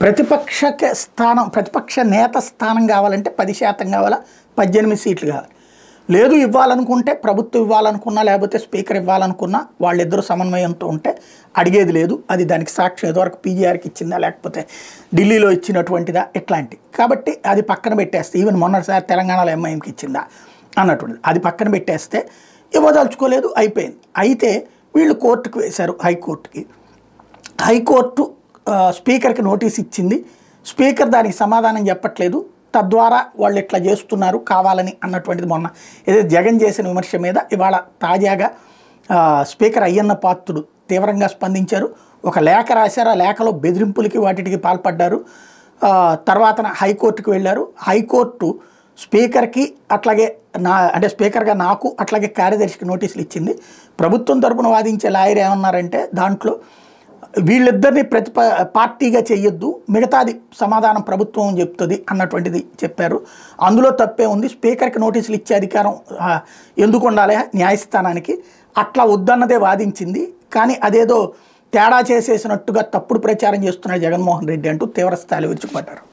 ప్రతిపక్ష నేత స్థానం కావాలంటే 10% కావాలా, 18 సీట్లు కావాలి. లేదు ఇవ్వాలనుకుంటే ప్రభుత్వం ఇవ్వాలనుకున్నా లేకపోతే స్పీకర్ ఇవ్వాలనుకున్నా వాళ్ళిద్దరూ సమన్వయంతో ఉంటే అడిగేది లేదు. అది దానికి సాక్ష్యం ఇదివరకు పీజీఆర్కి ఇచ్చిందా లేకపోతే ఢిల్లీలో ఇచ్చినటువంటిదా ఇట్లాంటి. కాబట్టి అది పక్కన పెట్టేస్తే ఈవెన్ మొన్నటిసారి తెలంగాణలో ఎంఐఎంకి ఇచ్చిందా అన్నటువంటిది అది పక్కన పెట్టేస్తే ఇవ్వదలుచుకోలేదు, అయిపోయింది. అయితే వీళ్ళు కోర్టుకు వేశారు, హైకోర్టు స్పీకర్కి నోటీస్ ఇచ్చింది. స్పీకర్ దానికి సమాధానం చెప్పట్లేదు. తద్వారా వాళ్ళు ఇట్లా చేస్తున్నారు కావాలని అన్నటువంటిది మొన్న ఏదైతే జగన్ చేసిన విమర్శ మీద ఇవాళ తాజాగా స్పీకర్ అయ్యన్న పాత్రుడు తీవ్రంగా స్పందించారు. ఒక లేఖ రాశారు. ఆ లేఖలో బెదిరింపులకి వాటికి పాల్పడ్డారు. తర్వాత హైకోర్టుకు వెళ్ళారు. హైకోర్టు స్పీకర్కి అట్లాగే అంటే స్పీకర్గా నాకు అట్లాగే కార్యదర్శికి నోటీసులు ఇచ్చింది. ప్రభుత్వం తరపున వాదించే లాయర్ ఏమన్నారంటే దాంట్లో వీళ్ళిద్దరిని పార్టీగా చేయొద్దు, మిగతాది సమాధానం ప్రభుత్వం చెప్తుంది అన్నటువంటిది చెప్పారు. అందులో తప్పే ఉంది. స్పీకర్కి నోటీసులు ఇచ్చే అధికారం ఎందుకు ఉండాలి న్యాయస్థానానికి, అట్లా వద్దన్నదే వాదించింది. కానీ అదేదో తేడా చేసేసినట్టుగా తప్పుడు ప్రచారం చేస్తున్నాడు జగన్మోహన్ రెడ్డి అంటూ తీవ్ర స్థాయిలో విరుచుకుపడ్డారు.